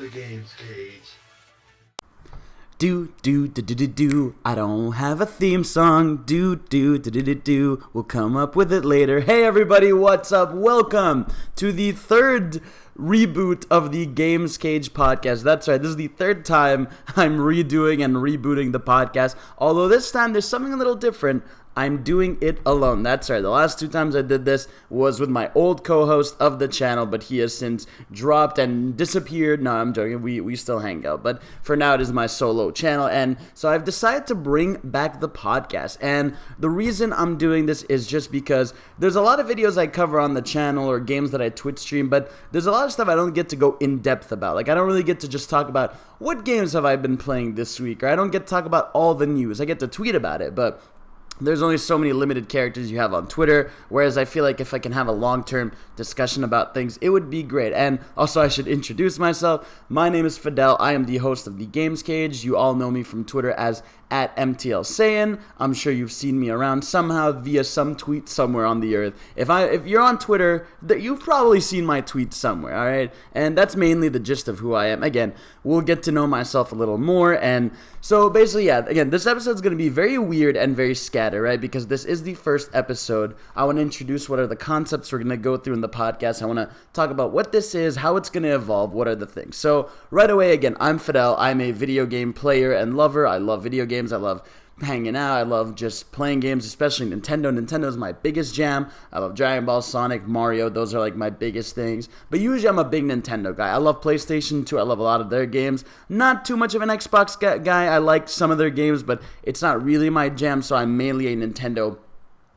the game's cage. Do. I don't have a theme song. Do. We'll come up with it later. Hey everybody, what's up? Welcome to the third reboot of the Games Cage podcast. That's right, this is the third time I'm redoing and rebooting the podcast. Although this time there's something a little different. I'm doing it alone. That's right. The last two times I did this was with my old co-host of the channel, but he has since dropped and disappeared. No, I'm joking. We still hang out. But for now, it is my solo channel. And so I've decided to bring back the podcast. And the reason I'm doing this is just because there's a lot of videos I cover on the channel or games that I Twitch stream, but there's a lot of stuff I don't get to go in depth about. Like, I don't really get to just talk about what games have I been playing this week, or I don't get to talk about all the news. I get to tweet about it, but there's only so many limited characters you have on Twitter, whereas I feel like if I can have a long-term discussion about things, it would be great. And also, I should introduce myself. My name is Fidel. I am the host of the Games Cage. You all know me from Twitter as @MTLSayin. I'm sure you've seen me around somehow via some tweet somewhere on the earth. If you're on Twitter, you've probably seen my tweet somewhere, all right? And that's mainly the gist of who I am. Again, we'll get to know myself a little more. And so basically, yeah, again, this episode's going to be very weird and very scatter, right? Because this is the first episode. I want to introduce what are the concepts we're going to go through in the podcast. I want to talk about what this is, how it's going to evolve, what are the things. So right away, again, I'm Fidel. I'm a video game player and lover. I love video games. I love hanging out. I love just playing games, especially Nintendo. Nintendo is my biggest jam. I love Dragon Ball, Sonic, Mario. Those are like my biggest things. But usually I'm a big Nintendo guy. I love PlayStation too. I love a lot of their games. Not too much of an Xbox guy. I like some of their games, but it's not really my jam, so I'm mainly a Nintendo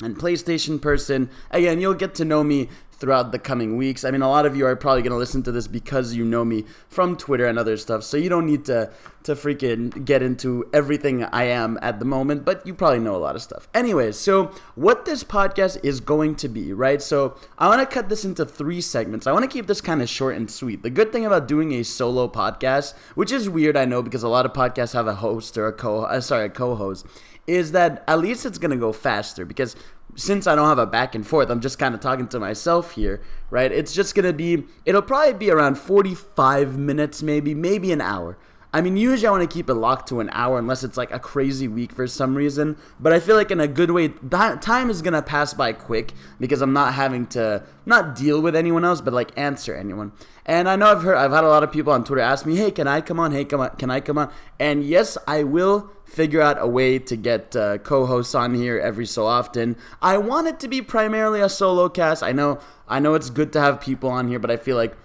and PlayStation person. Again, you'll get to know me throughout the coming weeks. I mean, a lot of you are probably going to listen to this because you know me from Twitter and other stuff, so you don't need to freaking get into everything I am at the moment, but you probably know a lot of stuff. Anyways, so what this podcast is going to be, right? So I want to cut this into 3 segments. I want to keep this kind of short and sweet. The good thing about doing a solo podcast, which is weird, I know, because a lot of podcasts have a host or a co-host, is that at least it's going to go faster, because since I don't have a back and forth, I'm just kind of talking to myself here, right? It's just going to be, it'll probably be around 45 minutes, maybe an hour. I mean, usually I want to keep it locked to an hour unless it's like a crazy week for some reason. But I feel like in a good way, time is going to pass by quick because I'm not having to not deal with anyone else, but like answer anyone. And I know I've had a lot of people on Twitter ask me, hey, can I come on? Hey, can I come on? And yes, I will figure out a way to get co-hosts on here every so often. I want it to be primarily a solo cast. I know it's good to have people on here, but I feel like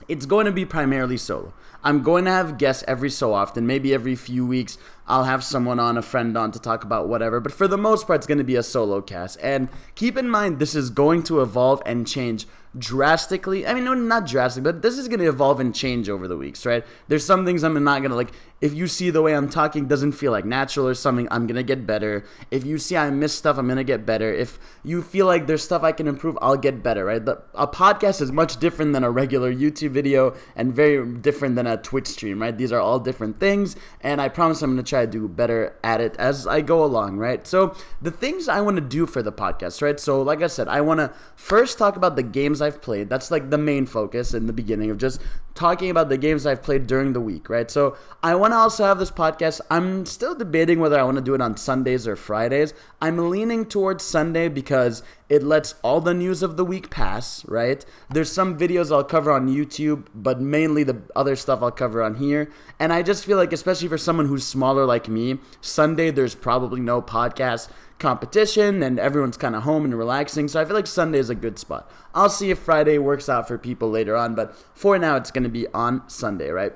it's going to be primarily solo. I'm going to have guests every so often, maybe every few weeks. I'll have someone on, a friend on to talk about whatever. But for the most part, it's going to be a solo cast. And keep in mind, this is going to evolve and change drastically. I mean, no, not drastically, but this is going to evolve and change over the weeks, right? There's some things I'm not going to, like, if you see the way I'm talking doesn't feel like natural or something, I'm going to get better. If you see I miss stuff, I'm going to get better. If you feel like there's stuff I can improve, I'll get better, right? A podcast is much different than a regular YouTube video and very different than a Twitch stream, right? These are all different things, and I promise I'm going to try to do better at it as I go along, right? So the things I want to do for the podcast, right? So like I said, I want to first talk about the games I've played. That's like the main focus in the beginning of just talking about the games I've played during the week, right? So I want to also have this podcast. I'm still debating whether I want to do it on Sundays or Fridays. I'm leaning towards Sunday because it lets all the news of the week pass, right? There's some videos I'll cover on YouTube, but mainly the other stuff I'll cover on here. And I just feel like, especially for someone who's smaller like me, Sunday there's probably no podcast competition and everyone's kind of home and relaxing, so I feel like Sunday is a good spot. I'll see if Friday works out for people later on, but for now it's going to be on Sunday, right?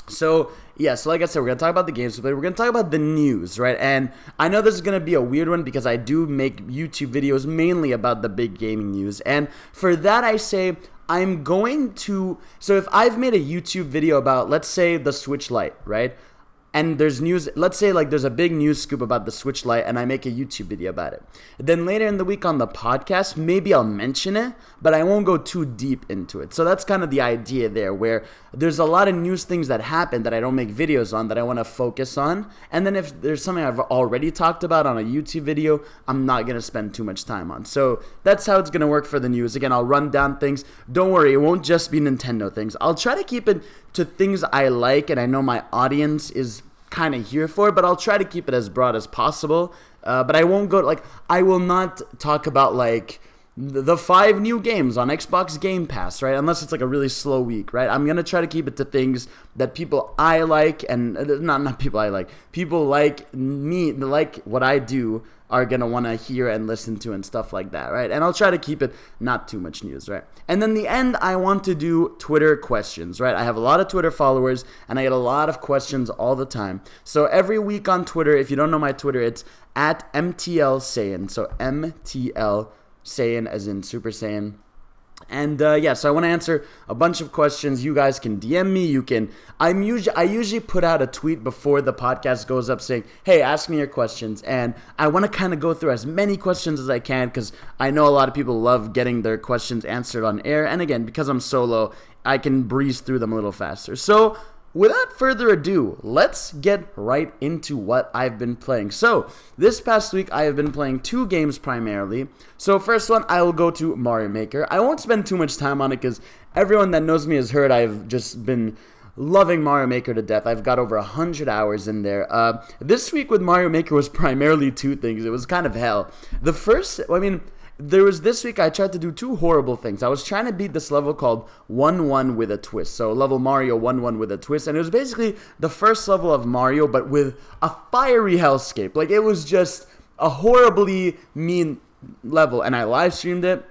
So like I said, we're going to talk about the games we play. We're going to talk about the news, right? And I know this is going to be a weird one because I do make YouTube videos mainly about the big gaming news, and for that I say I'm going to, so if I've made a YouTube video about, let's say, the Switch Lite, right? and there's news, let's say like there's a big news scoop about the Switch Lite and I make a YouTube video about it. Then later in the week on the podcast, maybe I'll mention it, but I won't go too deep into it. So that's kind of the idea there, where there's a lot of news things that happen that I don't make videos on that I want to focus on. And then if there's something I've already talked about on a YouTube video, I'm not going to spend too much time on. So that's how it's going to work for the news. Again, I'll run down things. Don't worry, it won't just be Nintendo things. I'll try to keep it to things I like and I know my audience is kind of here for, but I'll try to keep it as broad as possible. But I won't go, like, I will not talk about, like, the 5 new games on Xbox Game Pass, right? Unless it's like a really slow week, right? I'm going to try to keep it to things that people I like, and not people I like, people like me, like what I do, are going to want to hear and listen to and stuff like that, right? And I'll try to keep it not too much news, right? And then the end, I want to do Twitter questions, right? I have a lot of Twitter followers, and I get a lot of questions all the time. So every week on Twitter, if you don't know my Twitter, it's at MTL Saiyan. So MTL Saiyan as in Super Saiyan. And so I want to answer a bunch of questions. You guys can DM me. I usually put out a tweet before the podcast goes up saying, hey, ask me your questions. And I want to kind of go through as many questions as I can because I know a lot of people love getting their questions answered on air. And again, because I'm solo, I can breeze through them a little faster. So without further ado, let's get right into what I've been playing. So, this past week, I have been playing 2 games primarily. So, first one, I will go to Mario Maker. I won't spend too much time on it because everyone that knows me has heard I've just been loving Mario Maker to death. I've got over 100 hours in there. This week with Mario Maker was primarily 2 things. It was kind of hell. The first, this week I tried to do 2 horrible things. I was trying to beat this level called 1-1 with a twist. So level Mario 1-1 with a twist. And it was basically the first level of Mario, but with a fiery hellscape. Like, it was just a horribly mean level. And I live streamed it.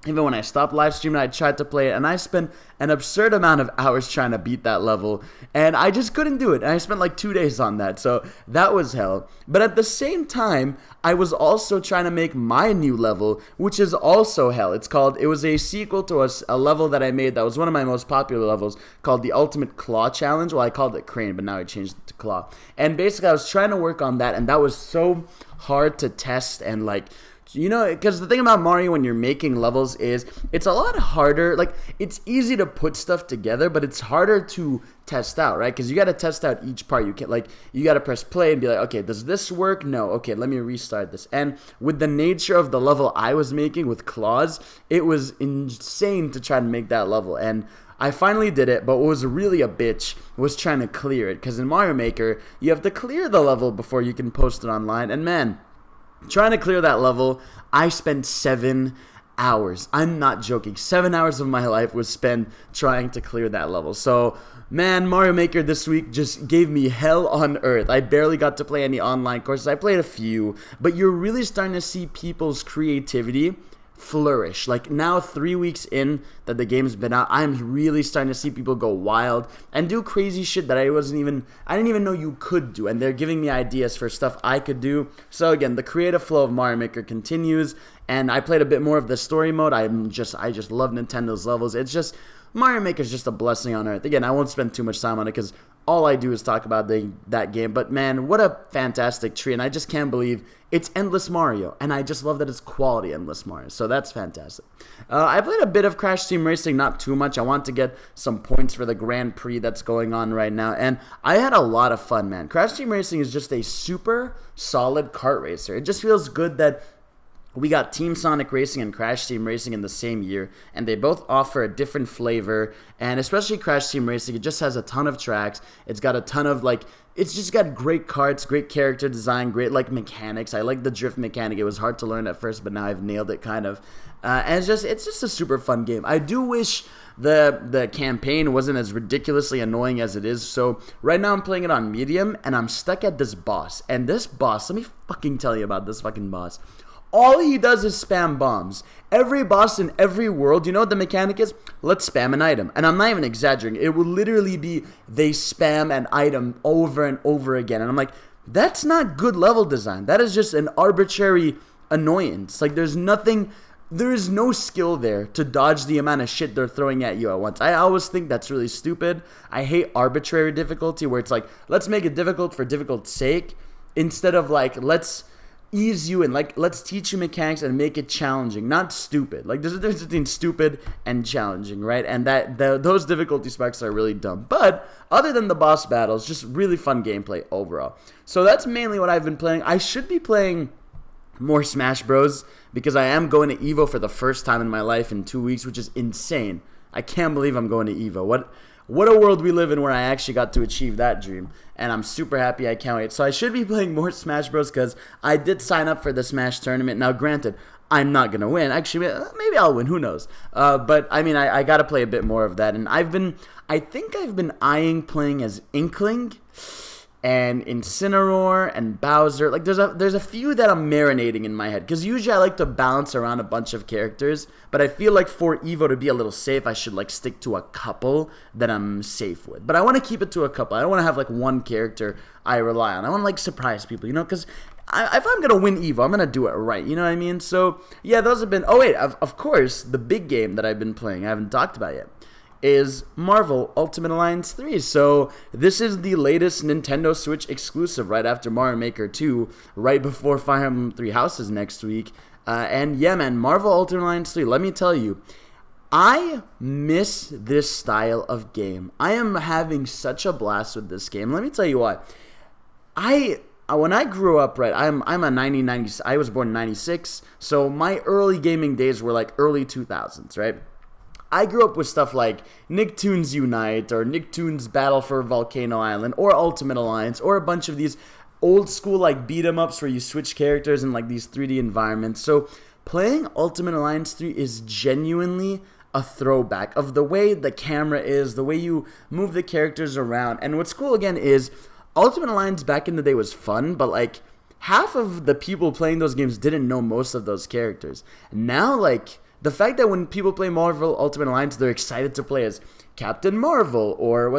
Even when I stopped live streaming, I tried to play it, and I spent an absurd amount of hours trying to beat that level, and I just couldn't do it, and I spent like 2 days on that, so that was hell. But at the same time, I was also trying to make my new level, which is also hell. It was a sequel to a level that I made that was one of my most popular levels, called the Ultimate Claw Challenge. Well, I called it Crane, but now I changed it to Claw. And basically, I was trying to work on that, and that was so hard to test, and like, you know, because the thing about Mario when you're making levels is it's a lot harder. Like, it's easy to put stuff together, but it's harder to test out, right? Because you got to test out each part. You got to press play and be like, okay, does this work? No. Okay, let me restart this. And with the nature of the level I was making with claws, it was insane to try to make that level. And I finally did it, but what was really a bitch was trying to clear it. Because in Mario Maker, you have to clear the level before you can post it online. And man, trying to clear that level, I spent 7 hours. I'm not joking. 7 hours of my life was spent trying to clear that level. So, man, Mario Maker this week just gave me hell on earth. I barely got to play any online courses. I played a few, but you're really starting to see people's creativity flourish. Like, now 3 weeks in that the game's been out, I'm really starting to see people go wild and do crazy shit that I didn't even know you could do, and they're giving me ideas for stuff I could do. So again, the creative flow of Mario Maker continues, and I played a bit more of the story mode. I just love Nintendo's levels. It's just, Mario Maker is just a blessing on earth. Again, I won't spend too much time on it because all I do is talk about that game. But man, what a fantastic tree. And I just can't believe it's Endless Mario. And I just love that it's quality Endless Mario. So that's fantastic. I played a bit of Crash Team Racing, not too much. I want to get some points for the Grand Prix that's going on right now. And I had a lot of fun, man. Crash Team Racing is just a super solid kart racer. It just feels good that we got Team Sonic Racing and Crash Team Racing in the same year, and they both offer a different flavor, and especially Crash Team Racing, it just has a ton of tracks. It's got a ton of, it's just got great karts, great character design, great, mechanics. I like the drift mechanic. It was hard to learn at first, but now I've nailed it, kind of. And it's just a super fun game. I do wish the campaign wasn't as ridiculously annoying as it is. So right now I'm playing it on medium, and I'm stuck at this boss. And this boss, let me fucking tell you about this fucking boss. All he does is spam bombs. Every boss in every world, you know what the mechanic is? Let's spam an item. And I'm not even exaggerating. It will literally be they spam an item over and over again. And I'm like, that's not good level design. That is just an arbitrary annoyance. Like, there's nothing there is no skill there to dodge the amount of shit they're throwing at you at once. I always think that's really stupid. I hate arbitrary difficulty where it's like, let's make it difficult for difficult's sake instead of like, let's ease you and like, let's teach you mechanics and make it challenging, not stupid. Like, there's a difference between stupid and challenging, right? And those difficulty spikes are really dumb. But other than the boss battles, just really fun gameplay overall. So that's mainly what I've been playing. I should be playing more Smash Bros. Because I am going to EVO for the first time in my life in 2 weeks, which is insane. I can't believe I'm going to EVO. What a world we live in where I actually got to achieve that dream. And I'm super happy. I can't wait. So I should be playing more Smash Bros. Because I did sign up for the Smash tournament. Now, granted, I'm not going to win. Actually, maybe I'll win. Who knows? But, I mean, I got to play a bit more of that. And I think I've been eyeing playing as Inkling and Incineroar and Bowser. Like, there's a few that I'm marinating in my head. Because usually I like to bounce around a bunch of characters. But I feel like for EVO to be a little safe, I should, like, stick to a couple that I'm safe with. But I want to keep it to a couple. I don't want to have, like, one character I rely on. I want to, like, surprise people, you know? Because if I'm going to win EVO, I'm going to do it right. You know what I mean? So, yeah, those have been... Oh, wait. Of course, the big game that I've been playing, I haven't talked about yet, is Marvel Ultimate Alliance 3. So this is the latest Nintendo Switch exclusive right after Mario Maker 2, right before Fire Emblem 3 Houses next week. And yeah, man, Marvel Ultimate Alliance 3, let me tell you, I miss this style of game. I am having such a blast with this game. Let me tell you what. When I grew up, right, I was born in 96, so my early gaming days were like early 2000s, right? I grew up with stuff like Nicktoons Unite or Nicktoons Battle for Volcano Island or Ultimate Alliance or a bunch of these old school like beat 'em ups where you switch characters in like these 3D environments. So playing Ultimate Alliance 3 is genuinely a throwback of the way the camera is, the way you move the characters around. And what's cool again is Ultimate Alliance back in the day was fun, but like half of the people playing those games didn't know most of those characters. Now like the fact that when people play Marvel Ultimate Alliance, they're excited to play as Captain Marvel or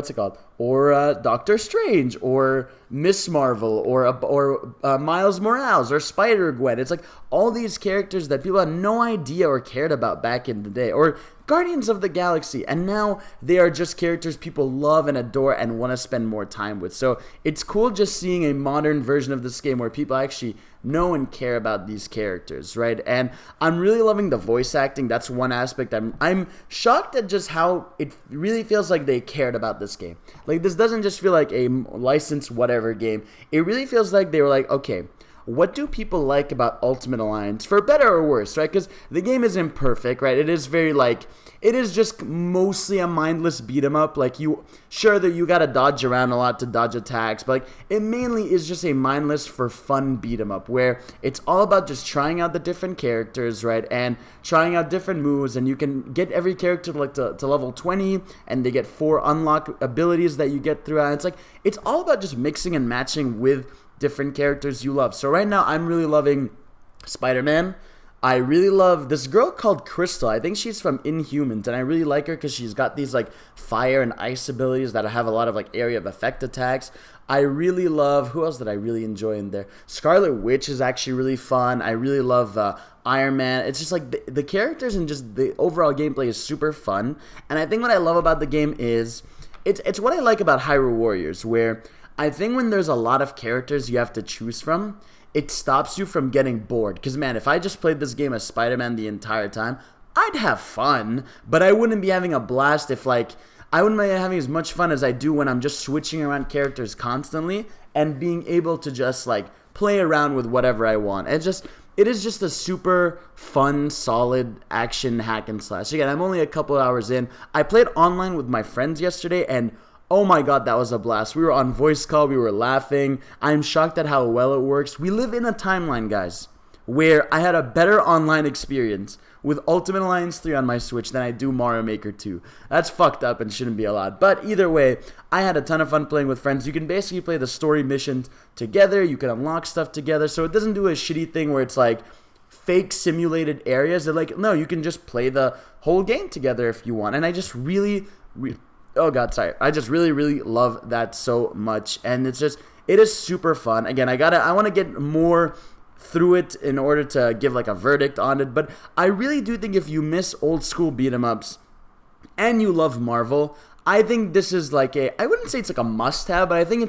Doctor Strange or Miss Marvel or Miles Morales or Spider-Gwen. It's like all these characters that people had no idea or cared about back in the day. Or Guardians of the Galaxy, and now they are just characters people love and adore and want to spend more time with. So it's cool just seeing a modern version of this game where people actually know and care about these characters, right? And I'm really loving the voice acting. That's one aspect. I'm shocked at just how it really feels like they cared about this game. Like, this doesn't just feel like a licensed whatever game. It really feels like they were like, okay, what do people like about Ultimate Alliance, for better or worse, right? Because the game is imperfect, right? It is very like, it is just mostly a mindless beat 'em up. Like, sure that you gotta dodge around a lot to dodge attacks, but like, it mainly is just a mindless for fun beat 'em up where it's all about just trying out the different characters, right? And trying out different moves, and you can get every character like to level 20, and they get 4 unlock abilities that you get throughout. It's like, it's all about just mixing and matching with different characters you love. So right now I'm really loving Spider-Man. I really love this girl called Crystal. I think she's from Inhumans, and I really like her because she's got these like fire and ice abilities that have a lot of like area of effect attacks. I really love, who else did I really enjoy in there? Scarlet Witch is actually really fun. I really love Iron Man. It's just like the characters and just the overall gameplay is super fun. And I think what I love about the game is it's what I like about Hyrule Warriors, where I think when there's a lot of characters you have to choose from, it stops you from getting bored. Because, man, if I just played this game as Spider-Man the entire time, I'd have fun, but I wouldn't be having a blast if, like, I wouldn't be having as much fun as I do when I'm just switching around characters constantly and being able to just, like, play around with whatever I want. It is just a super fun, solid action hack and slash. Again, I'm only a couple hours in. I played online with my friends yesterday, and oh my god, that was a blast. We were on voice call, we were laughing. I'm shocked at how well it works. We live in a timeline, guys, where I had a better online experience with Ultimate Alliance 3 on my Switch than I do Mario Maker 2. That's fucked up and shouldn't be allowed. But either way, I had a ton of fun playing with friends. You can basically play the story missions together. You can unlock stuff together. So it doesn't do a shitty thing where it's like fake simulated areas. They're like, no, you can just play the whole game together if you want. And I just really I just really love that so much. And it is super fun. Again, I want to get more through it in order to give like a verdict on it. But I really do think if you miss old school beat 'em ups and you love Marvel, I think this is like I wouldn't say it's like a must have, but I think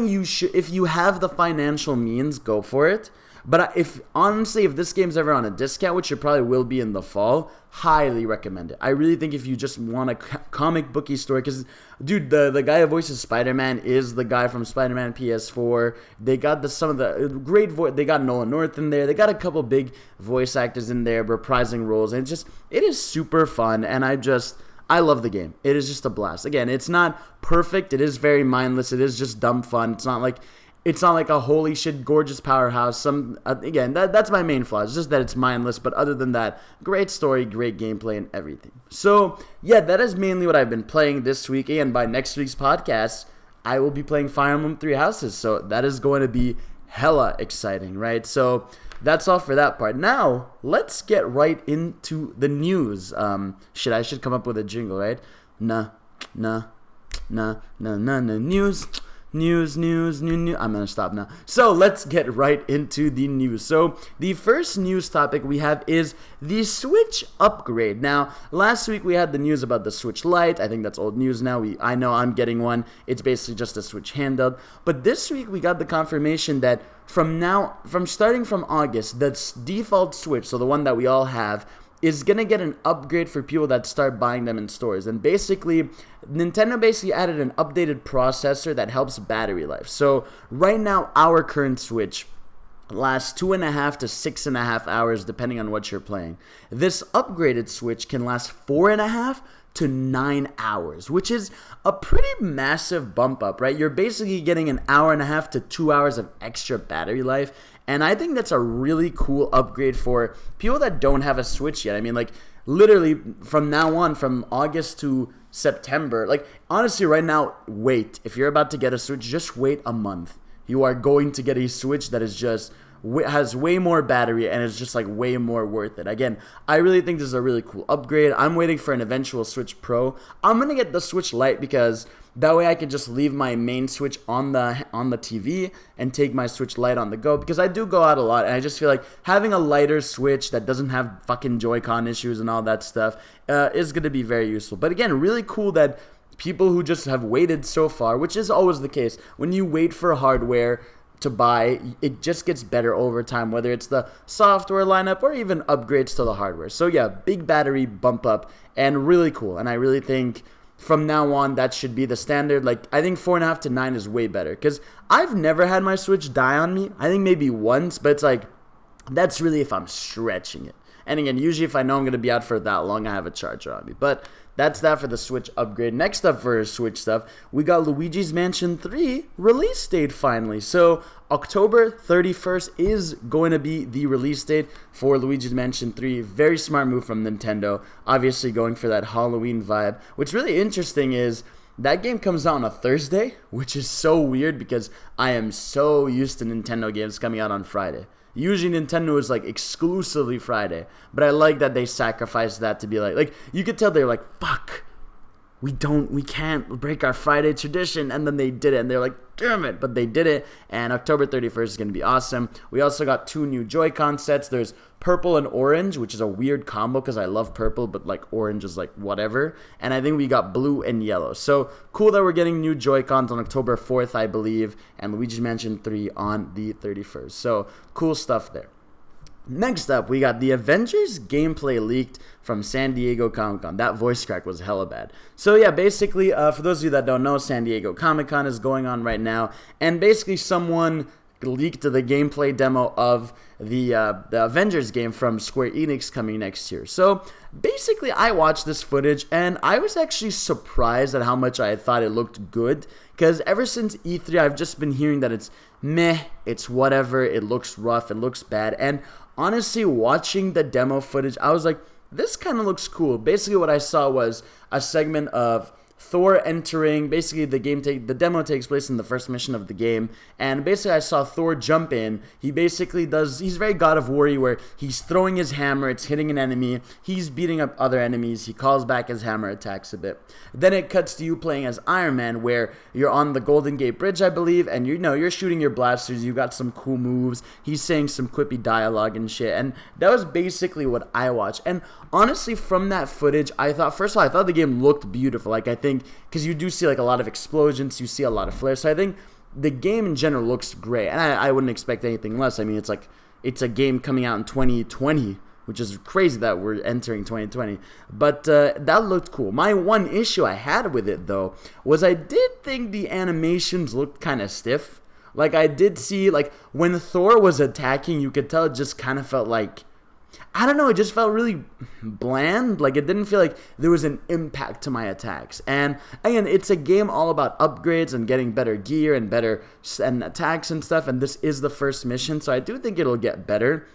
you should, if you have the financial means, go for it. But if this game's ever on a discount, which it probably will be in the fall, highly recommend it. I really think if you just want a comic booky story, because, dude, the guy who voices Spider-Man is the guy from Spider-Man PS4. They got some of the great voice. They got Nolan North in there. They got a couple big voice actors in there reprising roles, and it is super fun. And I love the game. It is just a blast. Again, it's not perfect. It is very mindless. It is just dumb fun. It's not like a holy shit gorgeous powerhouse. That's my main flaw. It's just that it's mindless. But other than that, great story, great gameplay, and everything. So yeah, that is mainly what I've been playing this week. And by next week's podcast, I will be playing Fire Emblem Three Houses. So that is going to be hella exciting, right? So that's all for that part. Now, let's get right into the news. I should come up with a jingle, right? News. News. I'm going to stop now. So let's get right into the news. So the first news topic we have is the Switch upgrade. Now, last week we had the news about the Switch Lite. I think that's old news now. I know I'm getting one. It's basically just a Switch handheld. But this week we got the confirmation that starting from August, the default Switch, so the one that we all have, is going to get an upgrade for people that start buying them in stores. And basically, Nintendo added an updated processor that helps battery life. So right now, our current Switch lasts 2.5 to 6.5 hours, depending on what you're playing. This upgraded Switch can last 4.5 to 9 hours, which is a pretty massive bump up, right? You're basically getting an hour and a half to 2 hours of extra battery life. And I think that's a really cool upgrade for people that don't have a Switch yet. I mean, like, literally from now on, from August to September, like, honestly, right now, wait. If you're about to get a Switch, just wait a month. You are going to get a Switch that is just has way more battery and is just like way more worth it. Again, I really think this is a really cool upgrade. I'm waiting for an eventual Switch Pro. I'm going to get the Switch Lite because that way I can just leave my main Switch on the TV and take my Switch Lite on the go, because I do go out a lot and I just feel like having a lighter Switch that doesn't have fucking Joy-Con issues and all that stuff is going to be very useful. But again, really cool that people who just have waited so far, which is always the case, when you wait for hardware to buy, it just gets better over time, whether it's the software lineup or even upgrades to the hardware. So yeah, big battery bump up and really cool. And I really think from now on that should be the standard. Like, I think 4.5 to 9 is way better, because I've never had my Switch die on me. I think maybe once, but it's like, that's really if I'm stretching it. And again, usually if I know I'm going to be out for that long, I have a charger on me. But that's that for the Switch upgrade. Next up for Switch stuff, we got Luigi's Mansion 3 release date finally. So October 31st is going to be the release date for Luigi's Mansion 3. Very smart move from Nintendo. Obviously going for that Halloween vibe. What's really interesting is that game comes out on a Thursday, which is so weird because I am so used to Nintendo games coming out on Friday. Usually Nintendo is like exclusively Friday, but I like that they sacrificed that to be like you could tell they're like, fuck, we can't break our Friday tradition, and then they did it, and they're like, damn it, but they did it, and October 31st is going to be awesome. We also got 2 new Joy-Con sets. There's purple and orange, which is a weird combo because I love purple, but like orange is like whatever, and I think we got blue and yellow. So cool that we're getting new Joy-Cons on October 4th, I believe, and Luigi's Mansion 3 on the 31st. So cool stuff there. Next up, we got the Avengers gameplay leaked from San Diego Comic-Con. That voice crack was hella bad. So yeah, basically, for those of you that don't know, San Diego Comic-Con is going on right now, and basically someone leaked the gameplay demo of the Avengers game from Square Enix coming next year. So basically, I watched this footage, and I was actually surprised at how much I thought it looked good, because ever since E3, I've just been hearing that it's meh, it's whatever, it looks rough, it looks bad, and honestly, watching the demo footage, I was like, this kind of looks cool. Basically, what I saw was a segment of Thor entering, basically the demo takes place in the first mission of the game, and basically I saw Thor jump in. He basically he's very God of War where he's throwing his hammer, it's hitting an enemy, he's beating up other enemies, he calls back his hammer attacks a bit. Then it cuts to you playing as Iron Man, where you're on the Golden Gate Bridge, I believe, and you're shooting your blasters, you got some cool moves, he's saying some quippy dialogue and shit, and that was basically what I watched. And honestly, from that footage, first of all, I thought the game looked beautiful. Like, I think, because you do see like a lot of explosions, you see a lot of flares, so I think the game in general looks great, and I wouldn't expect anything less. I mean, it's a game coming out in 2020, which is crazy that we're entering 2020, but that looked cool. My one issue I had with it, though, was I did think the animations looked kind of stiff. Like, I did see, like, when Thor was attacking, you could tell it just kind of felt like, I don't know, it just felt really bland. Like, it didn't feel like there was an impact to my attacks. And again, it's a game all about upgrades and getting better gear and better attacks and stuff, and this is the first mission, so I do think it'll get better.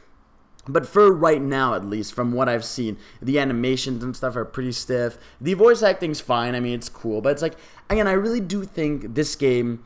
But for right now, at least, from what I've seen, the animations and stuff are pretty stiff. The voice acting's fine, I mean, it's cool, but it's like, again, I really do think this game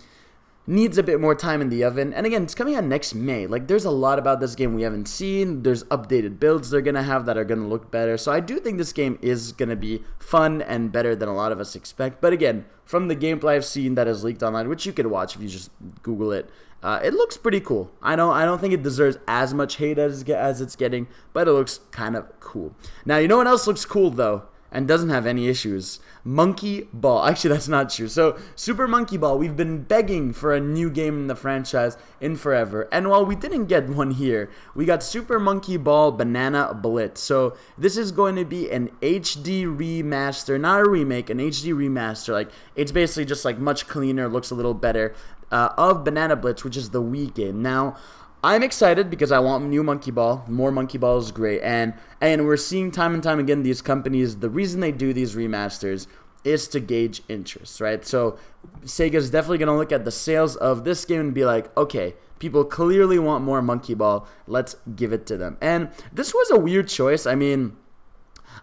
needs a bit more time in the oven. And again, it's coming out next May. Like, there's a lot about this game we haven't seen. There's updated builds they're going to have that are going to look better. So I do think this game is going to be fun and better than a lot of us expect. But again, from the gameplay I've seen that is leaked online, which you could watch if you just Google it, it looks pretty cool. I don't think it deserves as much hate as it's getting, but it looks kind of cool. Now, you know what else looks cool, though, and doesn't have any issues? Monkey Ball. Actually, that's not true. So, Super Monkey Ball, we've been begging for a new game in the franchise in forever. And while we didn't get one here, we got Super Monkey Ball Banana Blitz. So, this is going to be an HD remaster, not a remake, an HD remaster. Like, it's basically just like much cleaner, looks a little better, of Banana Blitz, which is the Wii game. Now, I'm excited because I want new Monkey Ball. More Monkey Ball is great. And we're seeing time and time again these companies, the reason they do these remasters is to gauge interest, right? So Sega's definitely going to look at the sales of this game and be like, okay, people clearly want more Monkey Ball. Let's give it to them. And this was a weird choice. I mean,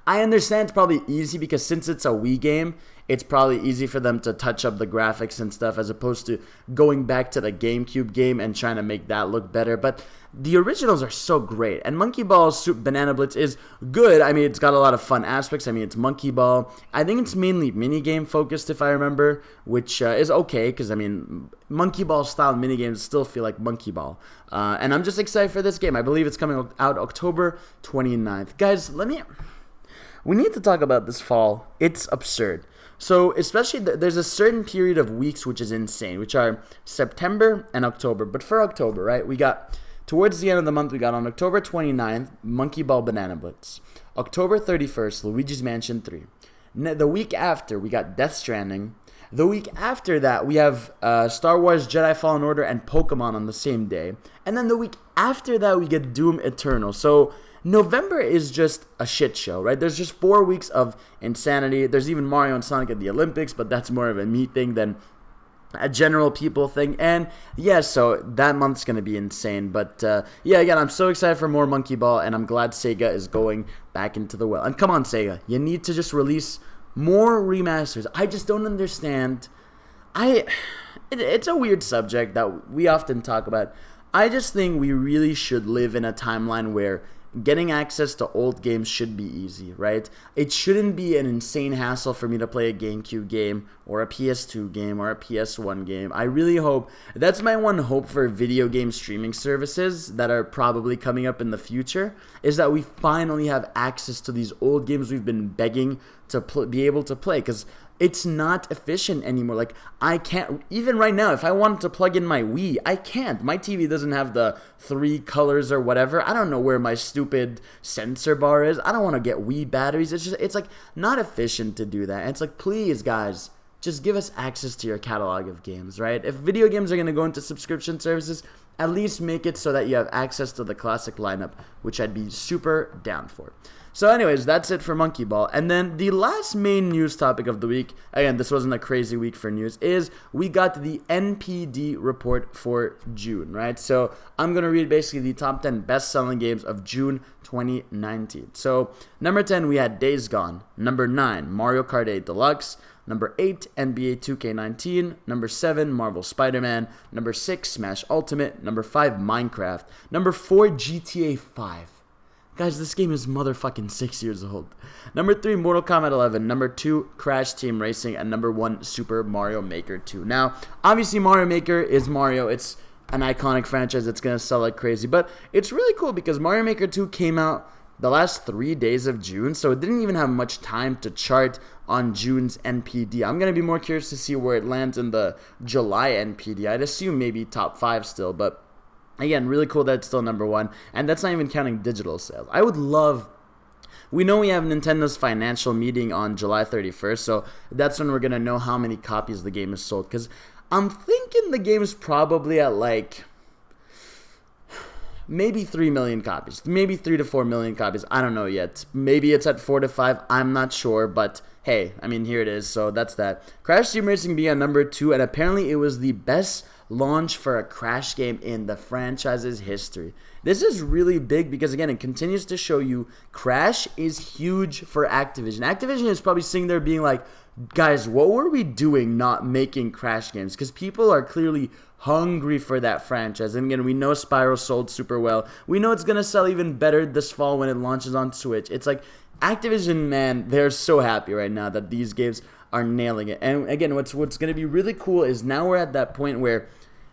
I understand it's probably easy because since it's a Wii game, it's probably easy for them to touch up the graphics and stuff as opposed to going back to the GameCube game and trying to make that look better. But the originals are so great. And Monkey Ball's Banana Blitz is good. I mean, it's got a lot of fun aspects. I mean, it's Monkey Ball. I think it's mainly minigame focused, if I remember, which is okay because, I mean, Monkey Ball style minigames still feel like Monkey Ball. And I'm just excited for this game. I believe it's coming out October 29th. Guys, we need to talk about this fall. It's absurd. So, especially, there's a certain period of weeks which is insane, which are September and October. But for October, right, we got, towards the end of the month, we got on October 29th, Monkey Ball Banana Blitz. October 31st, Luigi's Mansion 3. The week after, we got Death Stranding. The week after that, we have Star Wars Jedi Fallen Order and Pokemon on the same day. And then the week after that, we get Doom Eternal. So, November is just a shit show, right? There's just 4 weeks of insanity. There's even Mario and Sonic at the Olympics, but that's more of a me thing than a general people thing. And yeah, so that month's going to be insane. But yeah, again, I'm so excited for more Monkey Ball, and I'm glad Sega is going back into the well. And come on, Sega, you need to just release more remasters. I just don't understand. It's a weird subject that we often talk about. I just think we really should live in a timeline where getting access to old games should be easy, right? It shouldn't be an insane hassle for me to play a GameCube game or a PS2 game or a PS1 game. I really hope, that's my one hope for video game streaming services that are probably coming up in the future, is that we finally have access to these old games we've been begging to be able to play, because it's not efficient anymore. Like, I can't, even right now, if I wanted to plug in my Wii, I can't. My TV doesn't have the 3 colors or whatever. I don't know where my stupid sensor bar is. I don't want to get Wii batteries. It's like not efficient to do that. And it's like, please, guys, just give us access to your catalog of games, right? If video games are going to go into subscription services, at least make it so that you have access to the classic lineup, which I'd be super down for. So anyways, that's it for Monkey Ball. And then the last main news topic of the week, again, this wasn't a crazy week for news, is we got the NPD report for June, right? So I'm going to read basically the top 10 best-selling games of June 2019. So number 10, we had Days Gone. Number 9, Mario Kart 8 Deluxe. Number 8, NBA 2K19. Number 7, Marvel Spider-Man. Number 6, Smash Ultimate. Number 5, Minecraft. Number 4, GTA 5. Guys, this game is motherfucking 6 years old. Number 3, Mortal Kombat 11. Number 2, Crash Team Racing. And number 1, Super Mario Maker 2. Now, obviously Mario Maker is Mario. It's an iconic franchise that's going to sell like crazy. But it's really cool because Mario Maker 2 came out the last 3 days of June. So it didn't even have much time to chart on June's NPD. I'm going to be more curious to see where it lands in the July NPD. I'd assume maybe top 5 still, but again, really cool that it's still number 1, and that's not even counting digital sales. I would love... We know we have Nintendo's financial meeting on July 31st, so that's when we're going to know how many copies the game is sold, because I'm thinking the game is probably at like... maybe 3 million copies. Maybe 3 to 4 million copies. I don't know yet. Maybe it's at 4 to 5. I'm not sure, but hey, I mean, here it is, so that's that. Crash Team Racing being at number 2, and apparently it was the best launch for a Crash game in the franchise's history. This is really big because, again, it continues to show you Crash is huge for Activision. Activision is probably sitting there being like, guys, what were we doing not making Crash games? Because people are clearly hungry for that franchise. And again, we know Spyro sold super well. We know it's going to sell even better this fall when it launches on Switch. It's like Activision, man, they're so happy right now that these games are nailing it. And again, what's going to be really cool is now we're at that point where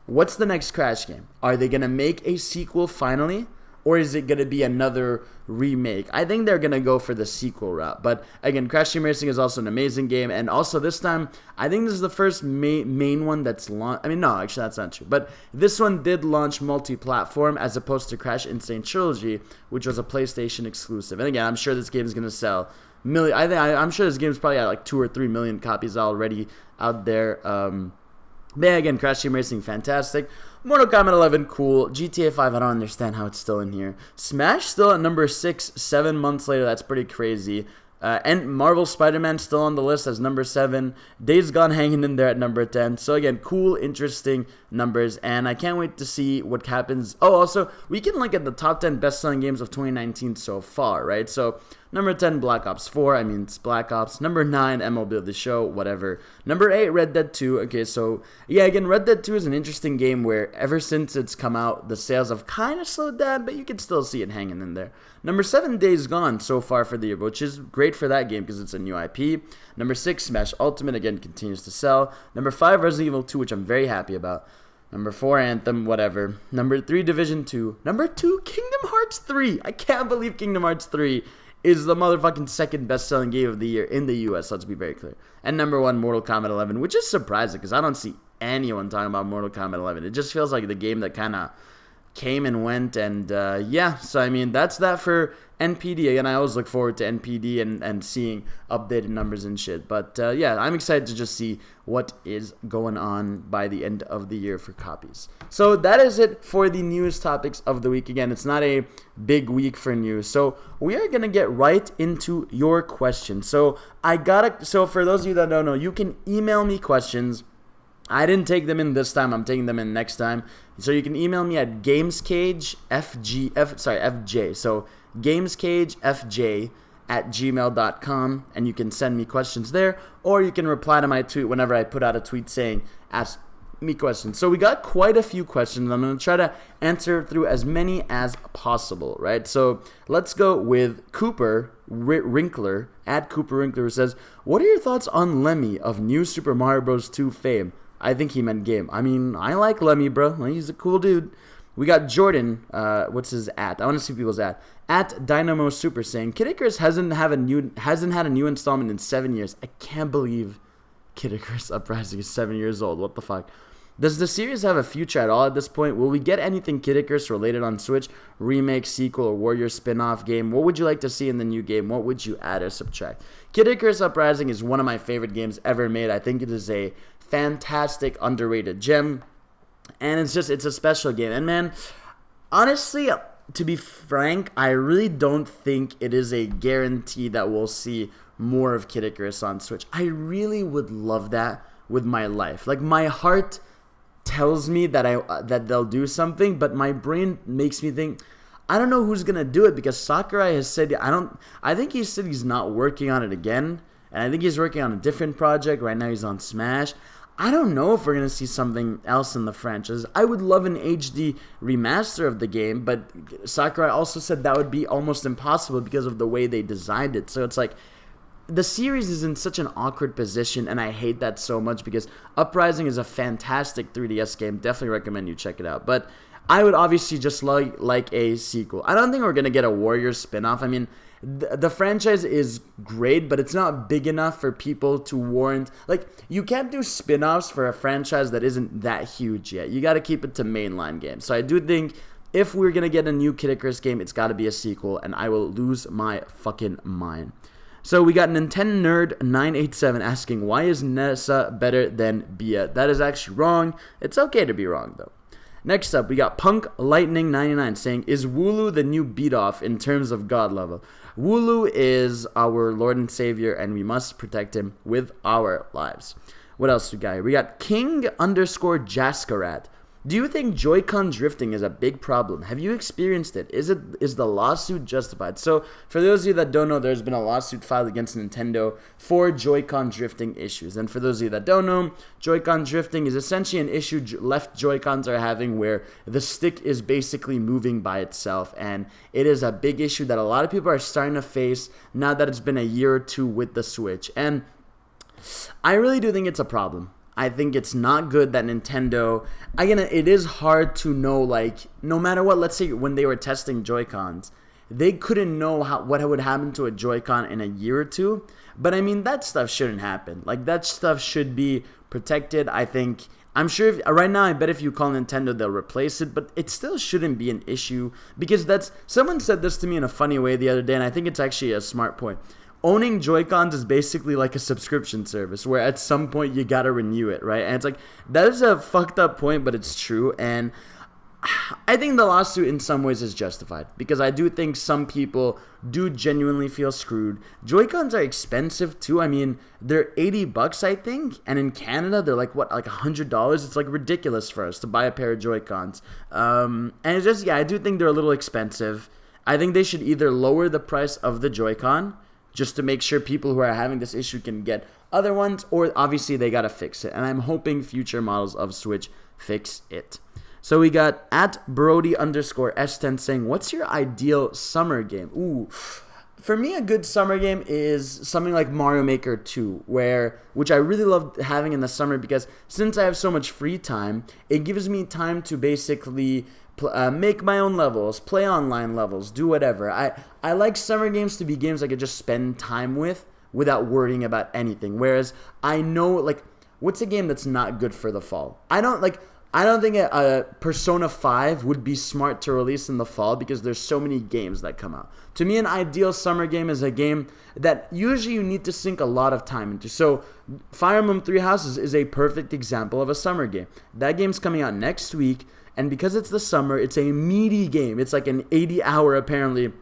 what's the next Crash game? Are they going to make a sequel finally? Or is it going to be another remake? I think they're going to go for the sequel route. But again, Crash Team Racing is also an amazing game. And also this time, I think this is the first main one that's launched. I mean, no, actually that's not true. But this one did launch multi-platform as opposed to Crash Insane Trilogy, which was a PlayStation exclusive. And again, I'm sure this game is going to sell million. I'm sure this game is probably at like 2 or 3 million copies already out there. But yeah, again, Crash Team Racing, fantastic. Mortal Kombat 11, cool. GTA 5, I don't understand how it's still in here. Smash still at number 6, 7 months later. That's pretty crazy. And Marvel Spider-Man still on the list as number 7. Days Gone hanging in there at number 10. So again, cool, interesting numbers. And I can't wait to see what happens. Oh, also, we can look at the top 10 best-selling games of 2019 so far, right? So number 10, Black Ops 4. I mean, it's Black Ops. Number 9, MLB The Show, whatever. Number 8, Red Dead 2. Okay, so yeah, again, Red Dead 2 is an interesting game where ever since it's come out, the sales have kind of slowed down, but you can still see it hanging in there. Number 7, Days Gone so far for the year, which is great for that game because it's a new IP. Number 6, Smash Ultimate, again, continues to sell. Number 5, Resident Evil 2, which I'm very happy about. Number 4, Anthem, whatever. Number 3, Division 2. Number 2, Kingdom Hearts 3. I can't believe Kingdom Hearts 3 is the motherfucking second best-selling game of the year in the U.S., let's be very clear. And number 1, Mortal Kombat 11, which is surprising because I don't see anyone talking about Mortal Kombat 11. It just feels like the game that kind of came and went, and yeah, so I mean, that's that for NPD. Again, I always look forward to NPD and seeing updated numbers and shit, but yeah, I'm excited to just see what is going on by the end of the year for copies. So that is it for the news topics of the week. Again, it's not a big week for news, so we are gonna get right into your questions. So for those of you that don't know, you can email me questions. I didn't take them in this time. I'm taking them in next time. So you can email me at gamescagefj. So gamescagefj@gmail.com, and you can send me questions there, or you can reply to my tweet whenever I put out a tweet saying ask me questions. So we got quite a few questions. I'm going to try to answer through as many as possible, right? So let's go with Cooper Rinkler, at Cooper Rinkler, who says, what are your thoughts on Lemmy of New Super Mario Bros. 2 fame? I think he meant game. I mean, I like Lemmy, bro. He's a cool dude. We got Jordan, what's his at? I want to see people's at Dynamo Super, saying, Kid Icarus hasn't had a new installment in 7 years. I can't believe Kid Icarus Uprising is 7 years old. What the fuck? Does the series have a future at all at this point? Will we get anything Kid Icarus related on Switch? Remake, sequel, or Warrior spin-off game? What would you like to see in the new game? What would you add or subtract? Kid Icarus Uprising is one of my favorite games ever made. I think it is a fantastic, underrated gem. And it's a special game. And man, honestly, to be frank, I really don't think it is a guarantee that we'll see more of Kid Icarus on Switch. I really would love that with my life. Like, my heart tells me that they'll do something, but my brain makes me think, I don't know who's gonna do it, because Sakurai has said I think he said he's not working on it again. and I think he's working on a different project. Right now he's on Smash. I don't know if we're going to see something else in the franchise. I would love an HD remaster of the game, but Sakurai also said that would be almost impossible because of the way they designed it. So it's like, the series is in such an awkward position, and I hate that so much because Uprising is a fantastic 3DS game. Definitely recommend you check it out. But I would obviously just like a sequel. I don't think we're going to get a Warriors spin-off. I mean, the franchise is great, but it's not big enough for people to warrant. Like, you can't do spin-offs for a franchise that isn't that huge yet. You got to keep it to mainline games. So I do think if we're going to get a new Kid Icarus game, it's got to be a sequel, and I will lose my fucking mind. So we got Nintendo Nerd 987 asking, why is Nessa better than Bia? That is actually wrong. It's okay to be wrong, though. Next up, we got Punk Lightning 99 saying, is Wooloo the new beat-off in terms of god level? Wooloo is our Lord and Savior, and we must protect him with our lives. What else we got here? We got King_Jaskarat. Do you think Joy-Con drifting is a big problem? Have you experienced it? Is the lawsuit justified? So, for those of you that don't know, there's been a lawsuit filed against Nintendo for Joy-Con drifting issues. And for those of you that don't know, Joy-Con drifting is essentially an issue left Joy-Cons are having where the stick is basically moving by itself. And it is a big issue that a lot of people are starting to face now that it's been a year or two with the Switch. And I really do think it's a problem. I think it's not good that Nintendo, again, it is hard to know, like, no matter what, let's say when they were testing Joy-Cons, they couldn't know what would happen to a Joy-Con in a year or two, but I mean, that stuff shouldn't happen. Like, that stuff should be protected. I'm sure right now, I bet if you call Nintendo, they'll replace it, but it still shouldn't be an issue, because someone said this to me in a funny way the other day, and I think it's actually a smart point. Owning Joy-Cons is basically like a subscription service where at some point you gotta renew it, right? And it's like, that is a fucked up point, but it's true. And I think the lawsuit in some ways is justified because I do think some people do genuinely feel screwed. Joy-Cons are expensive too. I mean, they're $80, I think. And in Canada, they're like $100? It's like ridiculous for us to buy a pair of Joy-Cons. And it's just, I do think they're a little expensive. I think they should either lower the price of the Joy-Con just to make sure people who are having this issue can get other ones, or obviously they gotta fix it. And I'm hoping future models of Switch fix it. So we got at Brody_S10 saying, what's your ideal summer game? Ooh, for me, a good summer game is something like Mario Maker 2, which I really love having in the summer because since I have so much free time, it gives me time to basically make my own levels, play online levels, do whatever. I like summer games to be games I could just spend time with without worrying about anything. Whereas I know, like, what's a game that's not good for the fall? I don't think a Persona 5 would be smart to release in the fall because there's so many games that come out. To me, an ideal summer game is a game that usually you need to sink a lot of time into. So Fire Emblem Three Houses is a perfect example of a summer game. That game's coming out next week. And because it's the summer, it's a meaty game. It's like an 80-hour, apparently,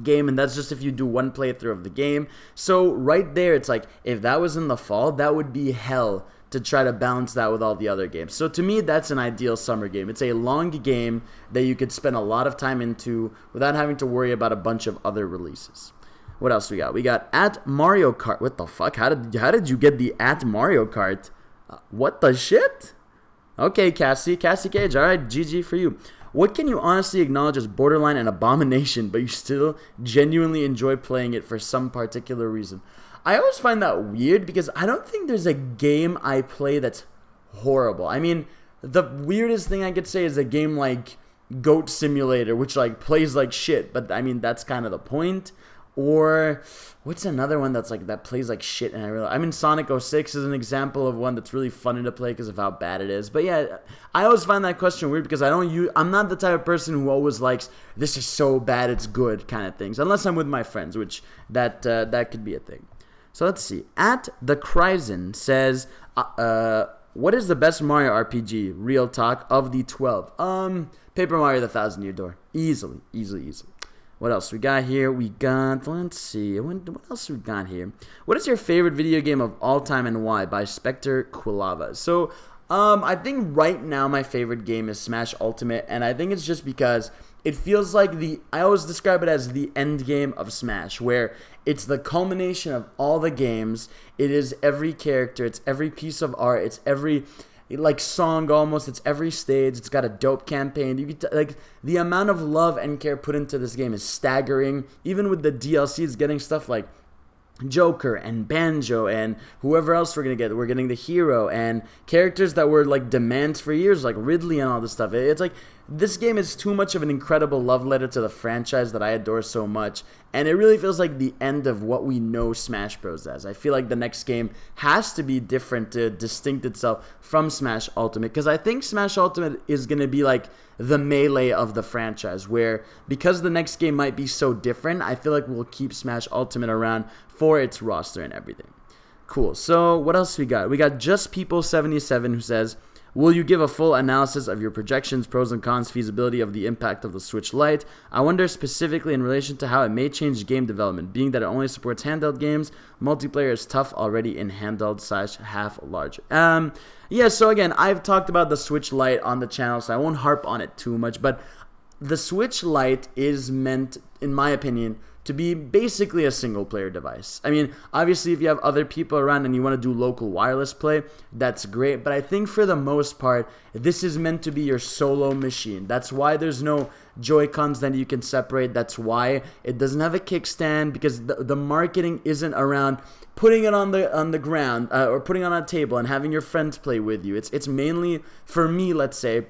game, and that's just if you do one playthrough of the game. So right there, it's like, if that was in the fall, that would be hell to try to balance that with all the other games. So to me, that's an ideal summer game. It's a long game that you could spend a lot of time into without having to worry about a bunch of other releases. What else we got? We got at Mario Kart. What the fuck? How did you get the at Mario Kart? What the shit? Okay, Cassie Cage, alright, GG for you. What can you honestly acknowledge as borderline an abomination, but you still genuinely enjoy playing it for some particular reason? I always find that weird because I don't think there's a game I play that's horrible. I mean, the weirdest thing I could say is a game like Goat Simulator, which like plays like shit, but I mean, that's kind of the point. Or what's another one that's like that plays like shit? And Sonic 06 is an example of one that's really funny to play because of how bad it is. But yeah, I always find that question weird because I'm not the type of person who always likes this is so bad it's good kind of things, unless I'm with my friends, which that could be a thing. So let's see. At the Kryzen says, what is the best Mario RPG? Real talk of the 12. Paper Mario: The Thousand Year Door. Easily. What else we got here? Let's see. What else we got here? What is your favorite video game of all time and why? By Spectre Quilava. So, I think right now my favorite game is Smash Ultimate, and I think it's just because it feels like I always describe it as the end game of Smash, where it's the culmination of all the games. It is every character, it's every piece of art, it's every like song almost, it's every stage. It's got a dope campaign. You get like the amount of love and care put into this game is staggering. Even with the DLCs, getting stuff like Joker and Banjo and whoever else we're gonna get. We're getting the hero and characters that were like demands for years, like Ridley and all this stuff. It's like this game is too much of an incredible love letter to the franchise that I adore so much, and it really feels like the end of what we know Smash Bros. As. I feel like the next game has to be different to distinct itself from Smash Ultimate, because I think Smash Ultimate is going to be like the Melee of the franchise, where because the next game might be so different, I feel like we'll keep Smash Ultimate around for its roster and everything. Cool. So what else we got? We got Just People 77 who says, will you give a full analysis of your projections, pros and cons, feasibility of the impact of the Switch Lite? I wonder specifically in relation to how it may change game development, being that it only supports handheld games. Multiplayer is tough already in handheld / half larger. Yeah, so again, I've talked about the Switch Lite on the channel, so I won't harp on it too much, but the Switch Lite is meant, in my opinion, to be basically a single-player device. I mean, obviously, if you have other people around and you want to do local wireless play, that's great. But I think for the most part, this is meant to be your solo machine. That's why there's no Joy-Cons that you can separate. That's why it doesn't have a kickstand, because the marketing isn't around putting it on the ground or putting it on a table and having your friends play with you. It's mainly, for me, let's say,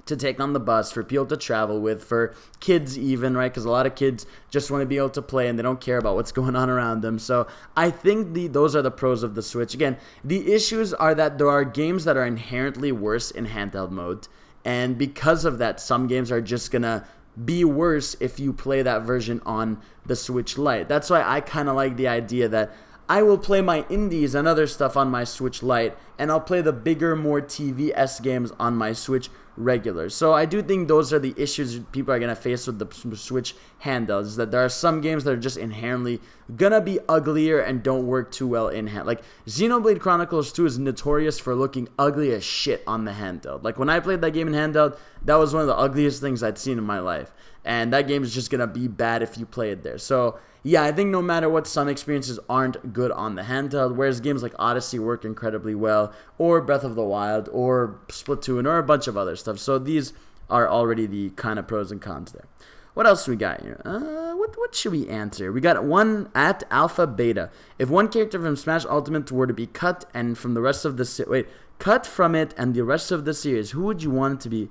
to take on the bus, for people to travel with, for kids even, right? Because a lot of kids just want to be able to play and they don't care about what's going on around them. So I think those are the pros of the Switch. Again, the issues are that there are games that are inherently worse in handheld mode. And because of that, some games are just going to be worse if you play that version on the Switch Lite. That's why I kind of like the idea that I will play my indies and other stuff on my Switch Lite, and I'll play the bigger, more TV-esque games on my Switch regular. So I do think those are the issues people are going to face with the Switch handhelds, is that there are some games that are just inherently going to be uglier and don't work too well in hand. Like Xenoblade Chronicles 2 is notorious for looking ugly as shit on the handheld. Like when I played that game in handheld, that was one of the ugliest things I'd seen in my life. And that game is just going to be bad if you play it there. So yeah, I think no matter what, some experiences aren't good on the handheld, whereas games like Odyssey work incredibly well, or Breath of the Wild, or Splatoon, or a bunch of other stuff. So these are already the kind of pros and cons there. What else we got here? What should we answer? We got one at Alpha Beta. If one character from Smash Ultimate were to be cut and from the rest of the cut from it and the rest of the series, who would you want it to be?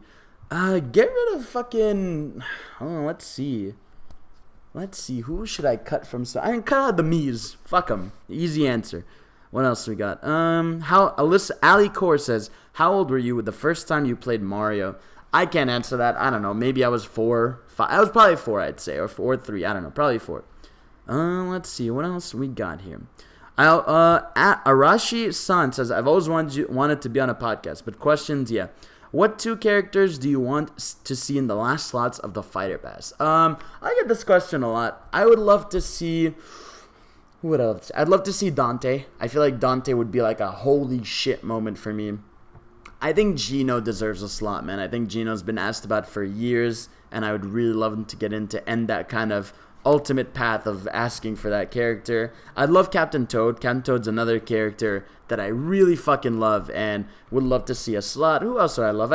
Get rid of fucking. Oh, let's see. Who should I cut from? I can cut out the Mii's. Fuck them. Easy answer. What else we got? Alyssa Ali Core says, how old were you the first time you played Mario? I can't answer that. I don't know. Maybe I was 4, 5. I was probably 4, I'd say, or 4, 3. I don't know. Probably 4. Let's see. What else we got here? Arashi-san says, I've always wanted to be on a podcast, but questions, yeah. What 2 characters do you want to see in the last slots of the Fighter Pass? I get this question a lot. I would love to see. What else? I'd love to see Dante. I feel like Dante would be like a holy shit moment for me. I think Gino deserves a slot, man. I think Gino's been asked about for years, and I would really love him to get in to end that kind of ultimate path of asking for that character. I'd love Captain Toad. Captain Toad's another character that I really fucking love and would love to see a slot. Who else would I love?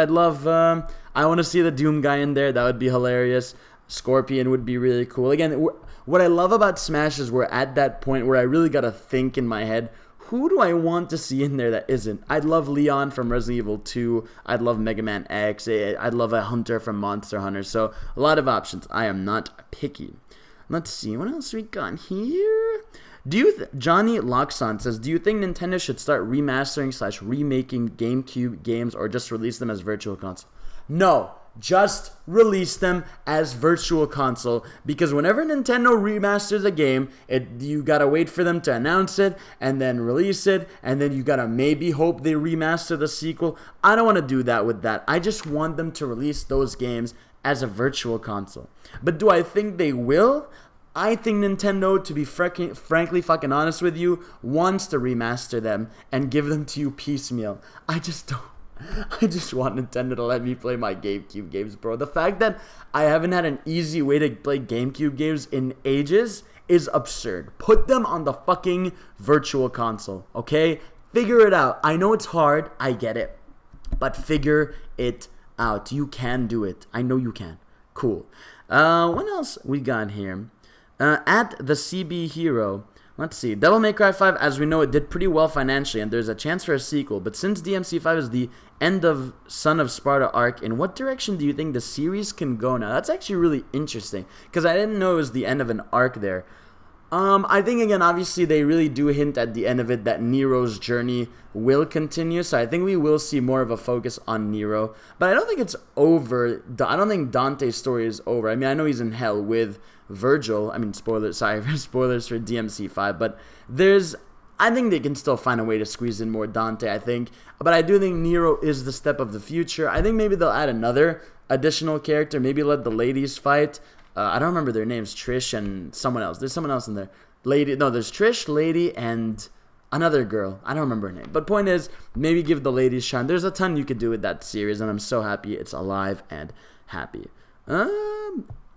I want to see the Doom guy in there. That would be hilarious. Scorpion would be really cool. Again, what I love about Smash is we're at that point where I really got to think in my head, who do I want to see in there that isn't? I'd love Leon from Resident Evil 2. I'd love Mega Man X. I'd love a Hunter from Monster Hunter. So a lot of options. I am not picky. Let's see, what else we got here? Johnny Loxon says, do you think Nintendo should start remastering / remaking GameCube games or just release them as Virtual Console? No, just release them as Virtual Console, because whenever Nintendo remasters a game, you gotta wait for them to announce it and then release it, and then you gotta maybe hope they remaster the sequel. I don't want to do that with that. I just want them to release those games as a Virtual Console. But do I think they will? I think Nintendo, to be frankly fucking honest with you, wants to remaster them and give them to you piecemeal. I just don't. I just want Nintendo to let me play my GameCube games, bro. The fact that I haven't had an easy way to play GameCube games in ages is absurd. Put them on the fucking virtual console, okay? Figure it out. I know it's hard. I get it. But figure it out. You can do it. I know you can. Cool. What else we got here? At the CB Hero. Let's see. Devil May Cry 5, as we know, it did pretty well financially, and there's a chance for a sequel. But since DMC5 is the end of Son of Sparta arc, in what direction do you think the series can go now? That's actually really interesting, because I didn't know it was the end of an arc there. I think, again, obviously, they really do hint at the end of it that Nero's journey will continue, so I think we will see more of a focus on Nero. But I don't think it's over. I don't think Dante's story is over. I mean, I know he's in hell with Virgil. I mean, spoilers for DMC5, but I think they can still find a way to squeeze in more Dante, I think. But I do think Nero is the step of the future. I think maybe they'll add another additional character, maybe let the ladies fight. I don't remember their names, Trish and someone else. There's someone else in there. There's Trish, Lady, and another girl. I don't remember her name. But point is, maybe give the ladies shine. There's a ton you could do with that series, and I'm so happy it's alive and happy.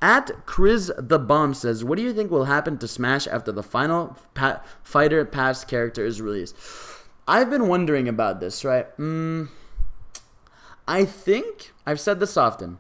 At Chris the Bomb says, what do you think will happen to Smash after the final Fighter Pass character is released? I've been wondering about this, right? I think, I've said this often,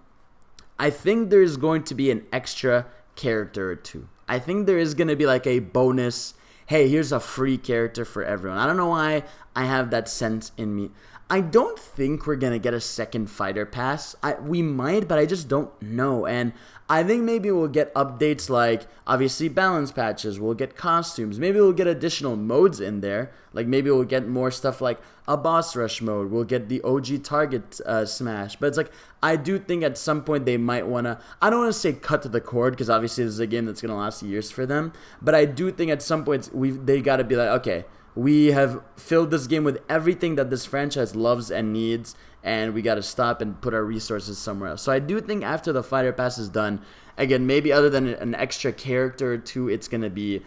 I think there's going to be an extra character or two. I think there is going to be like a bonus, hey, here's a free character for everyone. I don't know why I have that sense in me. I don't think we're going to get a second Fighter Pass. We might, but I just don't know. And I think maybe we'll get updates like, obviously, balance patches. We'll get costumes. Maybe we'll get additional modes in there. Like, maybe we'll get more stuff like a boss rush mode. We'll get the OG target smash. But it's like, I do think at some point they might want to, I don't want to say cut to the cord, because obviously this is a game that's going to last years for them. But I do think at some point they got to be like, okay, we have filled this game with everything that this franchise loves and needs, and we got to stop and put our resources somewhere else. So I do think after the Fighter Pass is done, again, maybe other than an extra character or two, it's gonna be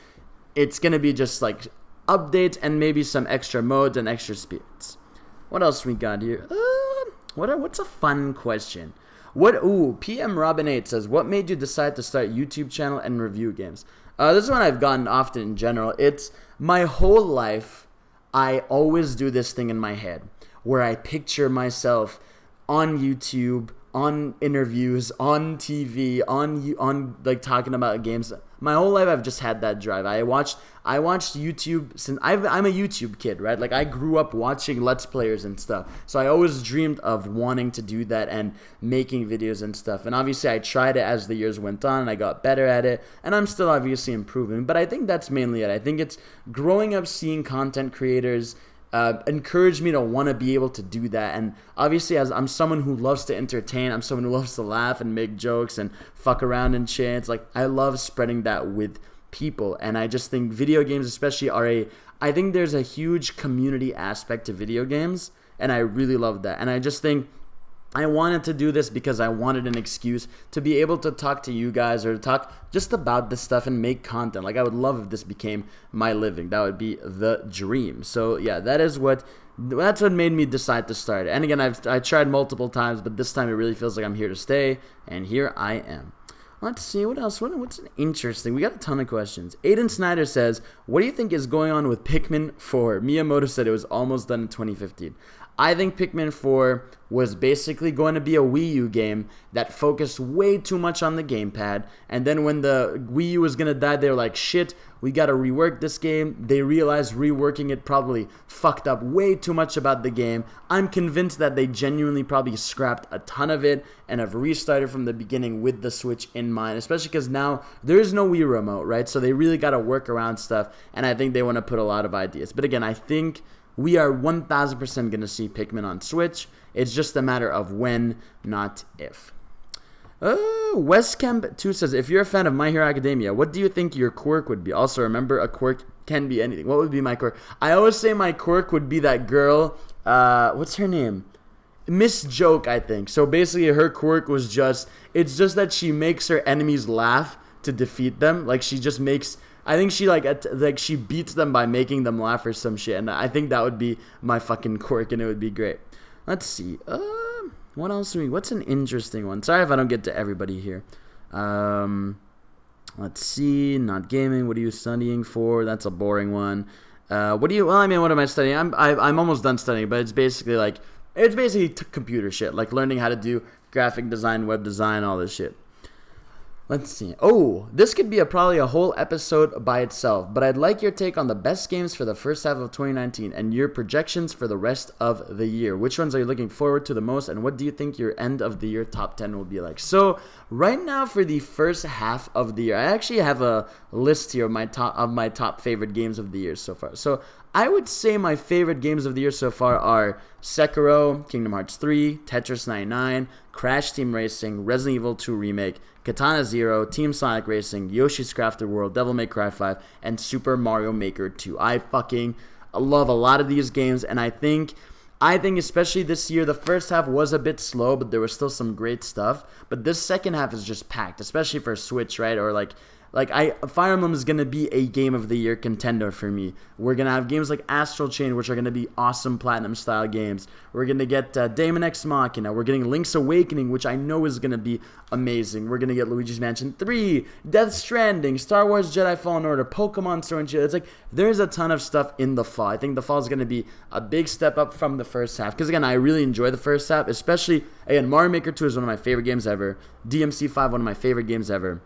just like updates and maybe some extra modes and extra spirits. What else we got here? What's a fun question? PM Robin 8 says, what made you decide to start YouTube channel and review games? This is one I've gotten often in general. It's my whole life, I always do this thing in my head where I picture myself on YouTube, on interviews, on TV, on like talking about games. My whole life I've just had that drive. I watched YouTube since I'm a YouTube kid, right? Like I grew up watching Let's Players and stuff. So I always dreamed of wanting to do that and making videos and stuff. And obviously I tried it as the years went on and I got better at it. And I'm still obviously improving. But I think that's mainly it. I think it's growing up seeing content creators encouraged me to want to be able to do that. And obviously, as I'm someone who loves to entertain, I'm someone who loves to laugh and make jokes and fuck around and shit. It's like I love spreading that with people. And I just think video games especially I think there's a huge community aspect to video games, and I really love that. And I just think I wanted to do this because I wanted an excuse to be able to talk to you guys or to talk just about this stuff and make content. Like I would love if this became my living. That would be the dream. So yeah, that's what made me decide to start it. And again, I tried multiple times, but this time it really feels like I'm here to stay, and here I am. Let's see, what else? What's interesting? We got a ton of questions. Aiden Snyder says, what do you think is going on with Pikmin 4? Miyamoto said it was almost done in 2015. I think Pikmin 4 was basically going to be a Wii U game that focused way too much on the gamepad. And then when the Wii U was going to die, they were like, shit, we got to rework this game. They realized reworking it probably fucked up way too much about the game. I'm convinced that they genuinely probably scrapped a ton of it and have restarted from the beginning with the Switch in mind, especially because now there is no Wii remote, right? So they really got to work around stuff, and I think they want to put a lot of ideas. But again, I think we are 1,000% going to see Pikmin on Switch. It's just a matter of when, not if. Westcamp2 says, if you're a fan of My Hero Academia, what do you think your quirk would be? Also, remember, a quirk can be anything. What would be my quirk? I always say my quirk would be that girl. What's her name? Miss Joke, I think. So basically, her quirk was it's just that she makes her enemies laugh to defeat them. Like, she just makes... I think she she beats them by making them laugh or some shit, and I think that would be my fucking quirk, and it would be great. Let's see. What else what's an interesting one? Sorry if I don't get to everybody here. Let's see. Not gaming. What are you studying for? That's a boring one. What am I studying? I'm almost done studying, but it's basically computer shit, like learning how to do graphic design, web design, all this shit. Let's see. Oh, this could be probably a whole episode by itself, but I'd like your take on the best games for the first half of 2019 and your projections for the rest of the year. Which ones are you looking forward to the most, and what do you think your end of the year top 10 will be like? So right now for the first half of the year, I actually have a list here of my top favorite games of the year so far. So I would say my favorite games of the year so far are Sekiro, Kingdom Hearts 3, Tetris 99, Crash Team Racing, Resident Evil 2 Remake, Katana Zero, Team Sonic Racing, Yoshi's Crafted World, Devil May Cry 5, and Super Mario Maker 2. I fucking love a lot of these games, and I think especially this year, the first half was a bit slow, but there was still some great stuff. But this second half is just packed, especially for Switch, right? Or Fire Emblem is going to be a Game of the Year contender for me. We're going to have games like Astral Chain, which are going to be awesome Platinum-style games. We're going to get Daemon X Machina. We're getting Link's Awakening, which I know is going to be amazing. We're going to get Luigi's Mansion 3, Death Stranding, Star Wars Jedi Fallen Order, Pokemon Sword and Shield. It's like, there's a ton of stuff in the fall. I think the fall is going to be a big step up from the first half. Because, again, I really enjoy the first half, especially, again, Mario Maker 2 is one of my favorite games ever. DMC 5, one of my favorite games ever.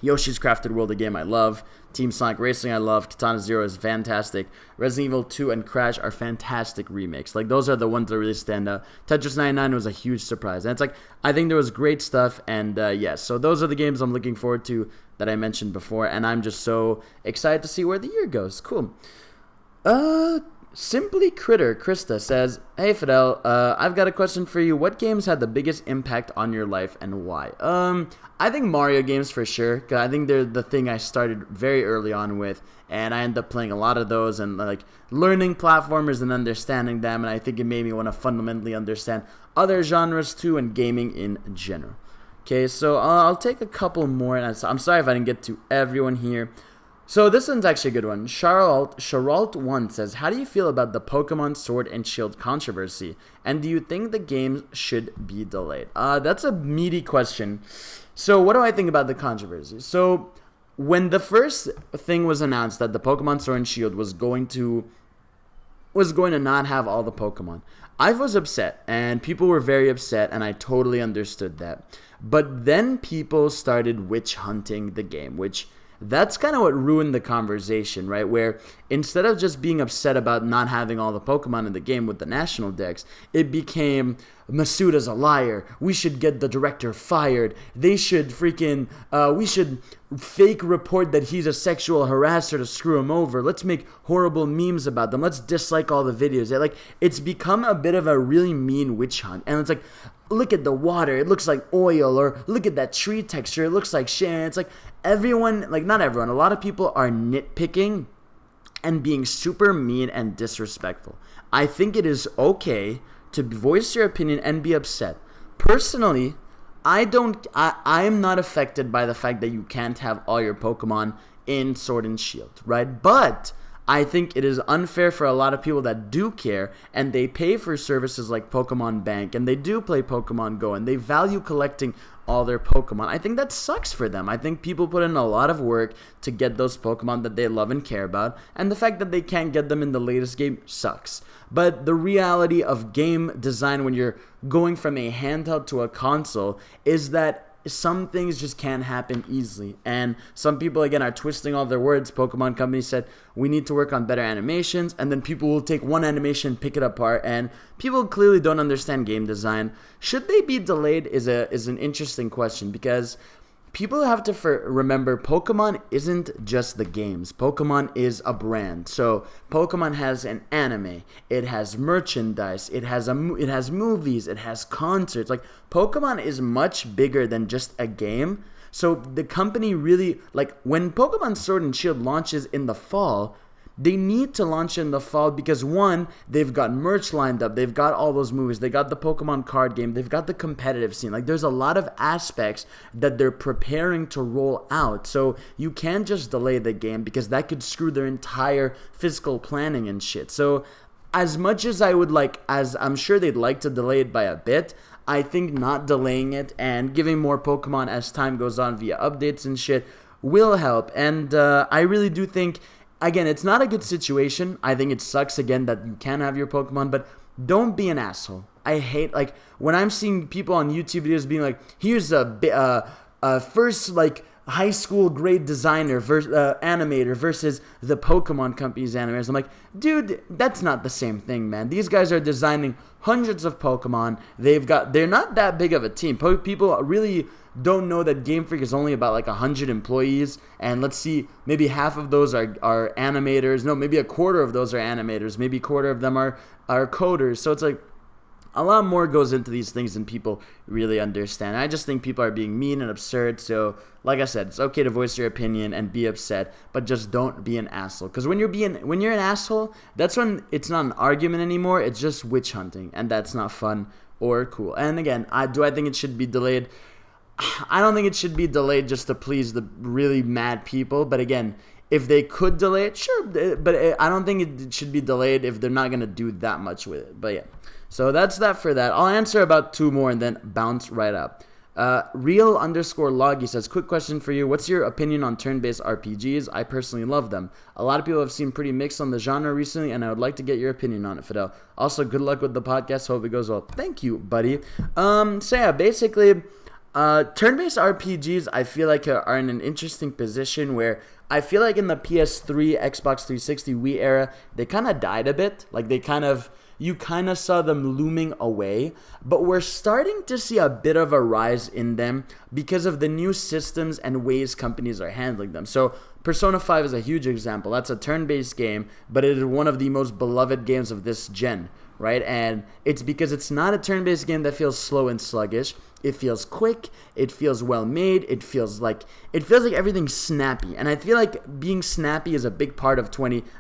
Yoshi's Crafted World, a game I love. Team Sonic Racing, I love. Katana Zero is fantastic. Resident Evil 2 and Crash are fantastic remakes. Like, those are the ones that really stand out. Tetris 99 was a huge surprise. And it's like, I think there was great stuff. And, so those are the games I'm looking forward to that I mentioned before. And I'm just so excited to see where the year goes. Cool. Simply Critter Krista says, "Hey Fidel, I've got a question for you. What games had the biggest impact on your life and why?" I think Mario games for sure, because I think they're the thing I started very early on with, and I ended up playing a lot of those and like learning platformers and understanding them, and I think it made me want to fundamentally understand other genres too and gaming in general. Okay, so I'll take a couple more, and I'm sorry if I didn't get to everyone here. So this one's actually a good one. Charalt1 says, "How do you feel about the Pokemon Sword and Shield controversy? And do you think the game should be delayed?" That's a meaty question. So what do I think about the controversy? So when the first thing was announced that the Pokemon Sword and Shield was going to not have all the Pokemon, I was upset, and people were very upset, and I totally understood that. But then people started witch hunting the game, which that's kind of what ruined the conversation, right? Where instead of just being upset about not having all the Pokemon in the game with the national decks, it became, Masuda's a liar. We should get the director fired. They should we should fake report that he's a sexual harasser to screw him over. Let's make horrible memes about them. Let's dislike all the videos. It's become a bit of a really mean witch hunt. And it's like, look at the water, it looks like oil, or look at that tree texture, it looks like shit. And it's like everyone, like not everyone, a lot of people are nitpicking and being super mean and disrespectful. I think it is okay to voice your opinion and be upset. Personally, I am not affected by the fact that you can't have all your Pokemon in Sword and Shield, right? But I think it is unfair for a lot of people that do care and they pay for services like Pokemon Bank and they do play Pokemon Go and they value collecting all their Pokemon. I think that sucks for them. I think people put in a lot of work to get those Pokemon that they love and care about, and the fact that they can't get them in the latest game sucks. But the reality of game design when you're going from a handheld to a console is that some things just can't happen easily. And some people, again, are twisting all their words. Pokemon Company said, we need to work on better animations. And then people will take one animation, pick it apart. And people clearly don't understand game design. Should they be delayed is an interesting question, because people have to remember Pokemon isn't just the games. Pokemon is a brand. So Pokemon has an anime, it has merchandise, it has movies, it has concerts. Like, Pokemon is much bigger than just a game. So the company really, like, when Pokemon Sword and Shield launches in the fall, they need to launch in the fall because, one, they've got merch lined up, they've got all those movies, they got the Pokemon card game, they've got the competitive scene. Like, there's a lot of aspects that they're preparing to roll out. So you can't just delay the game because that could screw their entire fiscal planning and shit. So as much as I would like, as I'm sure they'd like to delay it by a bit, I think not delaying it and giving more Pokemon as time goes on via updates and shit will help. And I really do think, again, it's not a good situation. I think it sucks, again, that you can't have your Pokemon, but don't be an asshole. I hate, like, when I'm seeing people on YouTube videos being like, here's a first, like, high school grade designer versus animator versus the Pokemon company's animators. I'm like, dude, that's not the same thing, man. These guys are designing hundreds of Pokemon. They're not that big of a team. People really don't know that Game Freak is only about like 100 employees, and let's see, maybe half of those are animators. No, maybe a quarter of those are animators. Maybe a quarter of them are coders. So it's like, a lot more goes into these things than people really understand. I just think people are being mean and absurd. So, like I said, it's okay to voice your opinion and be upset, but just don't be an asshole. Because when you're an asshole, that's when it's not an argument anymore. It's just witch hunting, and that's not fun or cool. And again, do I think it should be delayed? I don't think it should be delayed just to please the really mad people. But again, if they could delay it, sure. But I don't think it should be delayed if they're not gonna do that much with it. But yeah. So that's that for that. I'll answer about 2 more and then bounce right up. Real_loggy says, quick question for you. What's your opinion on turn-based RPGs? I personally love them. A lot of people have seen pretty mixed on the genre recently, and I would like to get your opinion on it, Fidel. Also, good luck with the podcast. Hope it goes well. Thank you, buddy. So yeah, basically, turn-based RPGs, I feel like are in an interesting position where I feel like in the PS3, Xbox 360, Wii era, they kind of died a bit. Like you kind of saw them looming away, but we're starting to see a bit of a rise in them because of the new systems and ways companies are handling them. So Persona 5 is a huge example. That's a turn-based game, but it is one of the most beloved games of this gen, right? And it's because it's not a turn-based game that feels slow and sluggish. It feels quick. It feels well made. It feels like everything's snappy. And I feel like being snappy is a big part of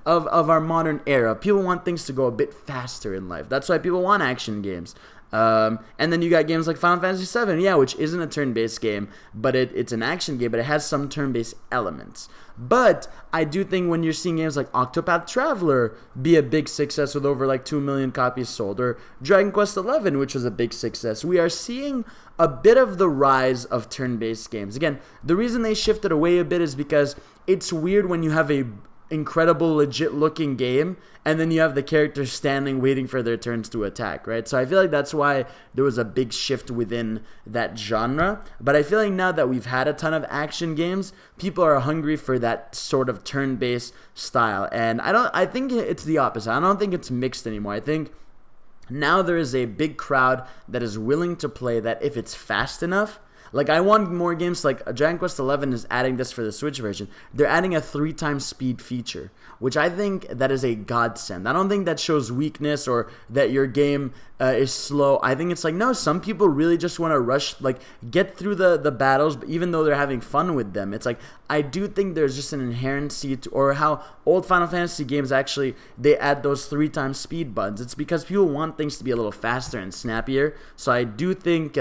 our modern era. People want things to go a bit faster in life. That's why people want action games. And then you got games like Final Fantasy VII, yeah, which isn't a turn-based game, but it's an action game, but it has some turn-based elements. But I do think when you're seeing games like Octopath Traveler be a big success with over like 2 million copies sold, or Dragon Quest XI, which was a big success, we are seeing a bit of the rise of turn-based games. Again, the reason they shifted away a bit is because it's weird when you have a incredible, legit-looking game, and then you have the characters standing waiting for their turns to attack, right? So I feel like that's why there was a big shift within that genre. But I feel like now that we've had a ton of action games, people are hungry for that sort of turn-based style. And I think it's the opposite. I don't think it's mixed anymore. I think now there is a big crowd that is willing to play that if it's fast enough. Like, I want more games. Like Dragon Quest XI is adding this for the Switch version. They're adding a 3x speed feature, which I think that is a godsend. I don't think that shows weakness or that your game is slow. I think it's like, no, some people really just want to rush, like, get through the battles, even though they're having fun with them. It's like, I do think there's just an inherency to, or how old Final Fantasy games actually, they add those 3x speed buttons. It's because people want things to be a little faster and snappier. So I do think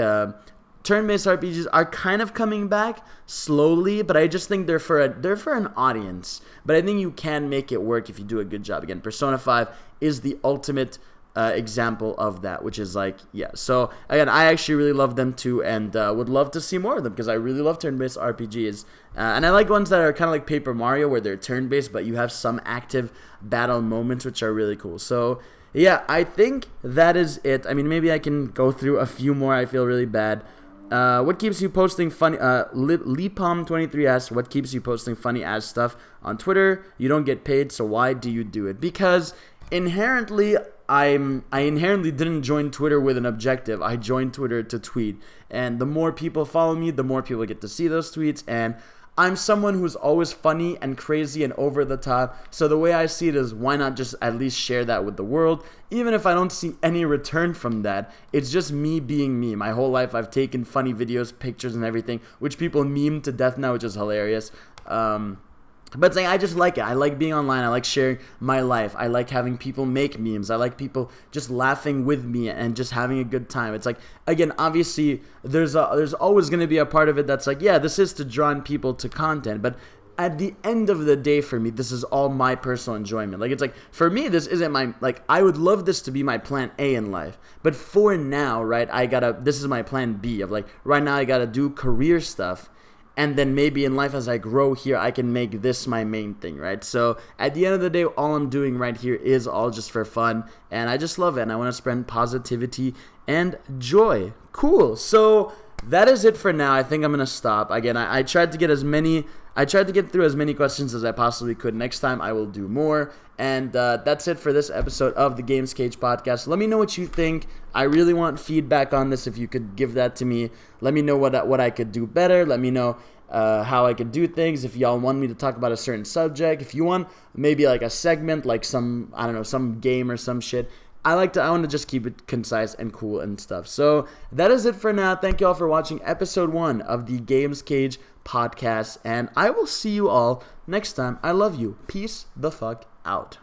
turn-based RPGs are kind of coming back slowly, but I just think they're for an audience. But I think you can make it work if you do a good job. Again, Persona 5 is the ultimate example of that, which is like, yeah. So again, I actually really love them too, and would love to see more of them because I really love turn-based RPGs. And I like ones that are kind of like Paper Mario, where they're turn-based, but you have some active battle moments, which are really cool. So yeah, I think that is it. I mean, maybe I can go through a few more. I feel really bad. What keeps you posting funny? Lipom23 asks, what keeps you posting funny ass stuff on Twitter? You don't get paid, so why do you do it? Because inherently, I inherently didn't join Twitter with an objective. I joined Twitter to tweet, and the more people follow me, the more people get to see those tweets. And I'm someone who's always funny and crazy and over the top. So the way I see it is, why not just at least share that with the world? Even if I don't see any return from that, it's just me being me. My whole life I've taken funny videos, pictures, and everything, which people meme to death now, which is hilarious. But it's like, I just like it. I like being online. I like sharing my life. I like having people make memes. I like people just laughing with me and just having a good time. It's like, again, obviously, there's always going to be a part of it that's like, yeah, this is to draw in people to content. But at the end of the day, for me, this is all my personal enjoyment. Like, it's like, for me, this isn't my, like, I would love this to be my plan A in life. But for now, right, this is my plan B of, like, right now I gotta do career stuff. And then maybe in life as I grow here, I can make this my main thing, right? So at the end of the day, all I'm doing right here is all just for fun. And I just love it. And I want to spread positivity and joy. Cool. So that is it for now. I think I'm going to stop. Again, I tried to get through as many questions as I possibly could. Next time I will do more. And that's it for this episode of the Games Cage podcast. Let me know what you think. I really want feedback on this. If you could give that to me, let me know what I could do better. Let me know how I could do things. If y'all want me to talk about a certain subject, if you want maybe like a segment, like some game or some shit. I want to just keep it concise and cool and stuff. So that is it for now. Thank you all for watching episode 1 of the Games Cage podcast. And I will see you all next time. I love you. Peace the fuck out.